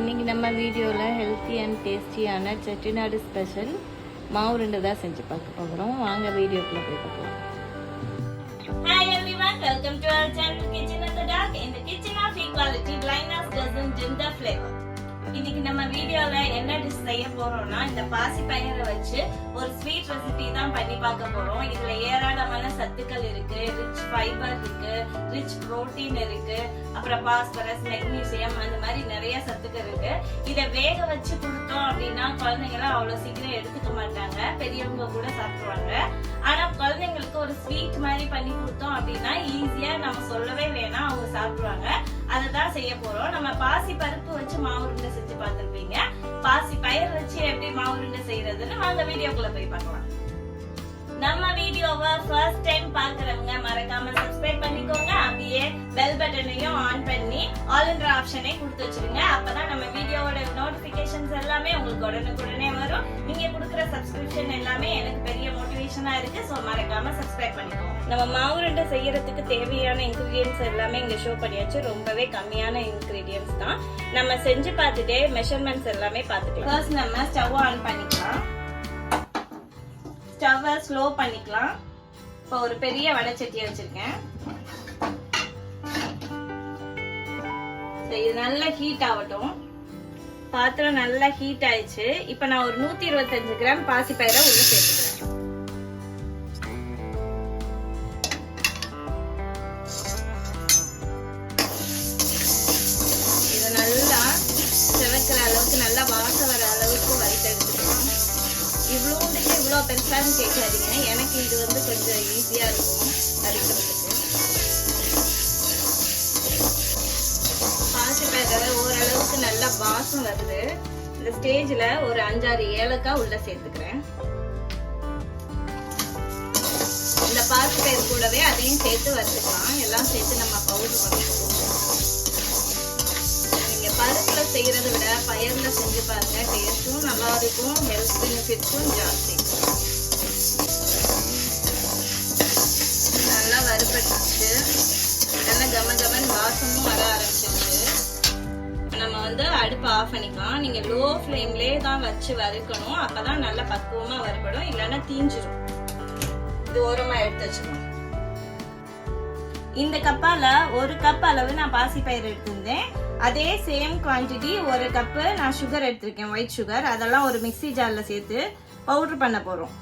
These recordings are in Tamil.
இன்றைக்கி நம்ம வீடியோவில் ஹெல்த்தி அண்ட் டேஸ்டியான செட்டிநாடு ஸ்பெஷல் மாவு உருண்டை தான் செஞ்சு பார்க்க போகிறோம். வாங்க வீடியோக்குள்ளே போய் பார்க்கலாம். Hi everyone, welcome to our channel Kitchen in the Dark. In the kitchen of equality, blindness doesn't dim the flavor. இன்னைக்கு நம்ம வீடியோல என்ன டிஷ் செய்ய போறோம்னா இந்த பாசி பயிரை வச்சு ஒரு ஸ்வீட் ரெசிபி தான் பண்ணி பார்க்க போறோம். இதுல ஏராளமான சத்துக்கள் இருக்கு, ரிச் ஃபைபர் இருக்கு, ரிச் புரோட்டீன் இருக்கு, அப்புறம் பாஸ்பரஸ், மெக்னீசியம் அந்த மாதிரி நிறைய சத்துக்கள் இருக்கு. இதை வேக வச்சு கொடுத்தோம் அப்படின்னா குழந்தைங்களாம் அவ்வளவு சீக்கிரம் எடுத்துக்க மாட்டாங்க, பெரியவங்க கூட சாப்பிடுவாங்க. ஆனா குழந்தைங்களுக்கு ஒரு ஸ்வீட் மாதிரி பண்ணி கொடுத்தோம் அப்படின்னா ஈஸியா நம்ம சொல்லவே வேணாம், அவங்க சாப்பிடுவாங்க. அததான் செய்ய போறோம். நம்ம பாசி பருப்பு வச்சு மாவு உருண்டை செஞ்சு பார்த்திருப்பீங்க. பாசி பயிர் வச்சு எப்படி மாவு உருண்டை செய்யறதுன்னு வாங்க வீடியோக்குள்ள போய் பார்க்கலாம். நம்ம வீடியோவை ஃபர்ஸ்ட் டைம் பாக்குறவங்க மறக்காம சப்ஸ்கிரைப் பண்ணிக்கோங்க. அப்படியே பெல் பட்டனையும் ஆன் பண்ணி ஆல்ன்ற ஆப்ஷனை கொடுத்து வச்சிருங்க. அப்பதான் நம்ம வீடியோவோட நோட்டிபிகேஷன்ஸ் எல்லாமே உங்களுக்கு உடனுக்குடனே வரும். நீங்க கொடுக்குற சப்ஸ்கிரிப்ஷன் எல்லாமே எனக்கு பெரிய மோட்டிவேஷனா இருக்கு. சோ மறக்காம சப்ஸ்கிரைப் பண்ணிக்கோங்க. நம்ம மாவு உருண்டை செய்யறதுக்கு தேவையான இன்கிரீடியன்ஸ் எல்லாமே இங்க ஷோ பண்ணியாச்சு. ரொம்பவே கம்மியான இன்கிரீடியன்ஸ் தான். நம்ம செஞ்சு பார்த்துட்டே மெஷர்மெண்ட்ஸ் எல்லாமே பார்த்துக்கலாம். ஃபர்ஸ்ட் நம்ம ஸ்டவ் ஆன் பண்ணிக்கலாம். ஸ்டவ் ஸ்லோ பண்ணிக்கலாம். இப்போ ஒரு பெரிய வடைச்சட்டியை வச்சிருக்கேன். இது நல்லா ஹீட் ஆகட்டும். பாத்திரம் நல்லா ஹீட் ஆயிடுச்சு. இப்ப நான் ஒரு 125 கிராம் பாசி பயிரை உள்ள சேர்த்துக்கிறேன். இது நல்லா செவக்கிற அளவுக்கு, நல்லா வாசம் வர அளவுக்கு வறுத்து எடுத்துக்கலாம். இவ்வளோண்டுக்கு இவ்வளோ பெருசான்னு கேட்காதீங்க, எனக்கு இது கொஞ்சம் ஈஸியா இருக்கும் வறுக்கிறதுக்கு. பாசி பயிரை ஓரளவுக்கு நல்லா வாசம் வருது. இந்த ஸ்டேஜ்ல ஒரு 5-6 ஏலக்காய் உள்ள சேர்த்துக்கிறேன். இந்த பாசி பயிர் கூடவே அதையும் சேர்த்து வறுத்துக்கலாம். எல்லாம் சேர்த்து நம்ம பவுடர் பண்ணிக்குவோம். நீங்க பருப்புல செய்யறதை விட பயிர்ல செஞ்சு பாருங்க, டேஸ்டும் நல்லா இருக்கும், ஹெல்த் பெனிஃபிட்ஸும் ஜாஸ்தி. நல்லா வறுபட்டுச்சு, நல்லா கமகமன் வாசமும் வர ஆரம்பிச்சிருச்சு. நம்ம அடுப்பு ஆஃப் பண்ணிக்கலாம். நீங்க லோ ஃப்ளேம்லயே தான் வச்சு வறுக்கணும். அப்பதான் நல்லா பக்குவமா வறுபடும், இல்லைன்னா தீஞ்சிரும். இது ஓரமா எடுத்து வச்சுக்கணும். இந்த கப்பால 1 கப் அளவு நான் பாசி பயிர் எடுத்திருந்தேன். அதே சேம் குவான்டிட்டி 1 கப்பு நான் சுகர் எடுத்திருக்கேன், ஒயிட் சுகர். அதெல்லாம் ஒரு மிக்ஸி ஜார்ல சேர்த்து பவுடர் பண்ண போறோம்.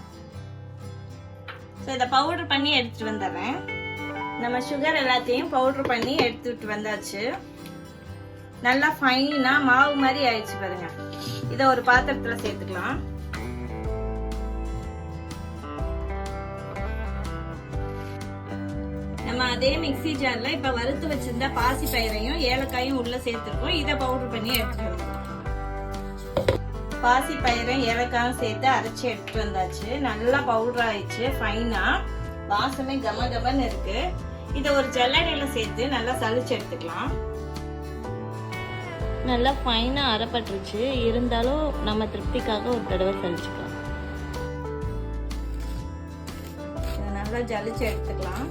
இதை பவுடர் பண்ணி எடுத்துட்டு வந்துடுறேன். நம்ம சுகர் எல்லாத்தையும் பவுடர் பண்ணி எடுத்துட்டு வந்தாச்சு. நல்லா ஃபைனா மாவு மாதிரி ஆயிடுச்சு பாருங்க. இத ஒரு பாத்திரத்துல சேர்த்துக்கலாம். நம்ம அதே மிக்ஸி ஜார்ல இப்ப வறுத்து வச்சிருந்த பாசி பயிரையும் ஏலக்காயும் உள்ள சேர்த்துருக்கோம். இத பவுடர் பண்ணி எடுத்துட்டு வந்துடலாம். பாசி பயிரும் ஏலக்காயும் சேர்த்து அரைச்சி எடுத்துட்டு வந்தாச்சு. நல்லா பவுடர் ஆயிடுச்சு, ஃபைனா வாசமே கமகமன்னு இருக்கு. இத ஒரு ஜல்லடையில சேர்த்து நல்லா சலிச்சு எடுத்துக்கலாம். நல்லா ஃபைனாக அரைப்பட்டுருச்சு, இருந்தாலும் நம்ம திருப்திக்காக ஒரு தடவை சலிச்சுக்கலாம். நல்லா ஜலிச்சு எடுத்துக்கலாம்.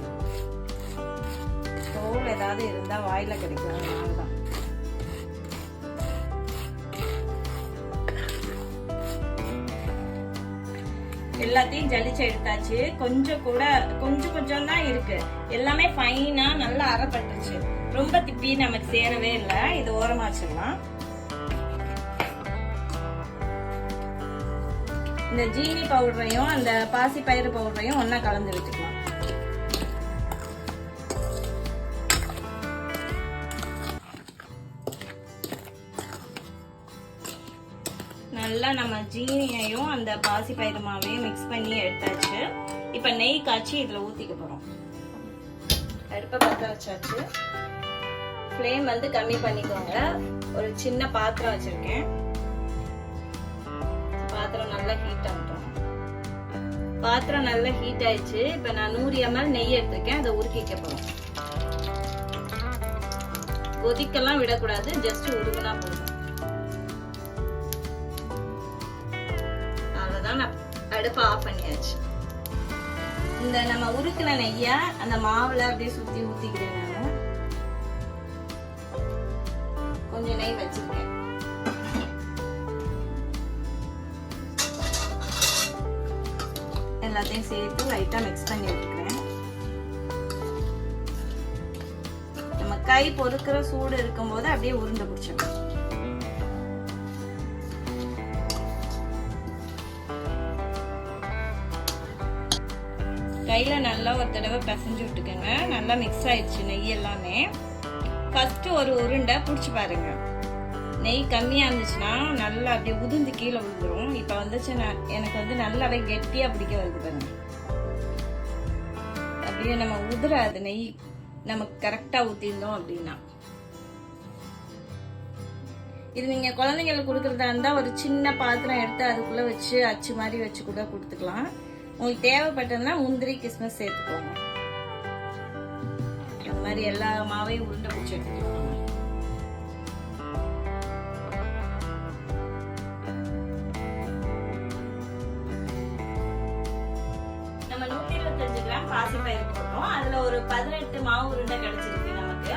தோல் ஏதாவது இருந்தா வாயில கிடைக்கும், அதனாலதான். எல்லாத்தையும் ஜலிச்சு எடுத்தாச்சு. கொஞ்சம் தான் இருக்கு. எல்லாமே ஃபைனா நல்லா அரைப்பட்டுருச்சு. ரொம்ப திப்பி நமக்கு சேரவே இல்லை. இது ஓரமா வச்சிடலாம். இந்த ஜீனி பவுடரையும் அந்த பாசி பயிறு பவுடரையும் ஒன்னா கலந்து வச்சுக்கலாம். நல்லா நம்ம ஜீனியையும் அந்த பாசி பயிறு மாவையும் மிக்ஸ் பண்ணி எடுத்தாச்சு. இப்ப நெய் காய்ச்சி இதுல ஊத்திக்க போறோம். அடுப்பை பற்ற வச்சாச்சு. ஃப்ளேம் கம்மி பண்ணிக்கோங்க. ஒரு சின்ன பாத்திரம் வச்சிருக்கேன். பாத்திரம் நல்லா ஹீட் ஆகட்டும். பாத்திரம் நல்லா ஹீட் ஆயிடுச்சு. இப்ப நான் 100 ml நெய் எடுத்திருக்கேன். அதை உருக்கிக்க போறோம். கொதிக்கெல்லாம் விடக்கூடாது, ஜஸ்ட் உருகுனா போதும். அவ்வளவுதான், நான் அடுப்பை ஆஃப் பண்ணியாச்சு. இந்த நம்ம உருக்குன நெய்ய அந்த மாவுல அப்படியே சுத்தி ஊத்திக்கிறேன். நான் கொஞ்சம் நெய் வச்சிருக்கேன். எல்லாத்தையும் சேர்த்து லைட்டாக மிக்ஸ் பண்ணி விட்டுக்கிறேன். நம்ம கை பொறுக்கிற சூடு இருக்கும்போது அப்படியே உருண்டை பிடிச்சிடணும். கையில நல்லா ஒரு தடவை பிசைஞ்சு விட்டுக்கோங்க. நல்லா மிக்ஸ் ஆயிடுச்சு நெய் எல்லாமே. ஃபர்ஸ்ட் ஒரு உருண்டை பிடிச்சி பாருங்க. நெய் கம்மியா இருந்துச்சுன்னா நல்லா அப்படியே உதிர்ந்து கீழே விழுந்துரும். இப்ப வந்துச்சு எனக்கு வந்து நல்லாவே கெட்டியா பிடிக்க வருது பாருங்க. அப்படியே நம்ம உதிராது நெய் நமக்கு கரெக்டா ஊத்திருந்தோம் அப்படின்னா. இது நீங்க குழந்தைங்களுக்கு கொடுக்கறதா இருந்தா ஒரு சின்ன பாத்திரம் எடுத்து அதுக்குள்ள வச்சு அச்சு மாதிரி வச்சு கூட கொடுத்துக்கலாம். உங்களுக்கு தேவைப்பட்டதுன்னா முந்திரி கிஸ்மிஸ் சேர்த்துக்கோங்க. இந்த மாதிரி எல்லா மாவையும் உருண்டை பிடிச்சி எடுத்துக்கோங்க. நம்ம 125 கிராம் பாசிப்பயிறு போட்டோம். அதுல ஒரு 18 மாவு உருண்டை கிடைச்சிருக்கு நமக்கு.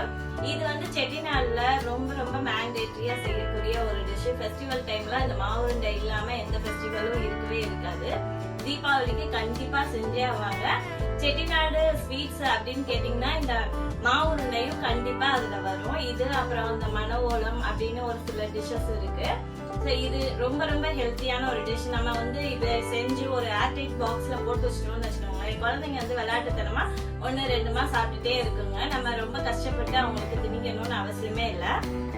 இது வந்து செட்டிநாடுல ரொம்ப ரொம்ப மேண்டேட்டரியா செய்யக்கூடிய ஒரு டிஷ். ஃபெஸ்டிவல் டைம்ல இந்த மாவு உருண்டை இல்லாம எந்த ஃபெஸ்டிவலும் இருக்கவே இருக்காது. தீபாவளிக்கு கண்டிப்பா செஞ்சே ஆவாங்க. செட்டிநாடு ஸ்வீட்ஸ் அப்படின்னு கேட்டீங்கன்னா இந்த மாவு உருண்டையும் கண்டிப்பா அதுல வரும். இது அப்புறம் இந்த மணவோலம் அப்படின்னு ஒரு சில டிஷ்ஷஸ் இருக்கு. இது ரொம்ப ரொம்ப ஹெல்த்தியான ஒரு டிஷ். நம்ம வந்து இதை செஞ்சு ஒரு ஏர்டைட் பாக்ஸ்ல போட்டு வச்சிட்டோம்னு வச்சுக்கோங்களேன். குழந்தைங்க வந்து விளையாட்டுத்தனமா 1-2 சாப்பிட்டுட்டே இருக்குங்க. நம்ம ரொம்ப கஷ்டப்பட்டு அவங்களுக்கு திணிக்கணும்னு அவசியமே இல்லை.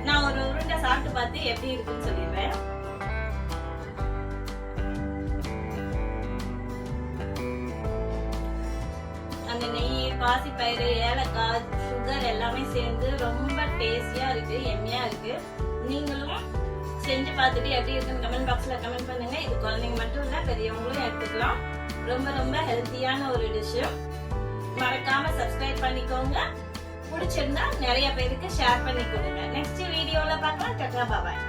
நான் ஒரு உருண்டை சாப்பிட்டு பார்த்து எப்படி இருக்குன்னு சொல்லிடுறேன். அந்த நெய், பாசிப்பயிறு, ஏலக்காய், சுகர் எல்லாமே சேர்ந்து ரொம்ப டேஸ்டியா இருக்கு, எம்மியா இருக்கு. நீங்களும் செஞ்சு பார்த்துட்டு எப்படி இருக்குன்னு கமெண்ட் பாக்ஸ்ல கமெண்ட் பண்ணுங்க. இது குழந்தைங்க மட்டும் இல்ல, பெரியவங்களும் எடுத்துக்கலாம். ரொம்ப ரொம்ப ஹெல்த்தியான ஒரு டிஷ். மறக்காம சப்ஸ்கிரைப் பண்ணிக்கோங்க. பிடிச்சிருந்தா நிறைய பேருக்கு ஷேர் பண்ணி கொடுங்க. நெக்ஸ்ட் வீடியோல பார்க்கலாம். டட்டா பாய்.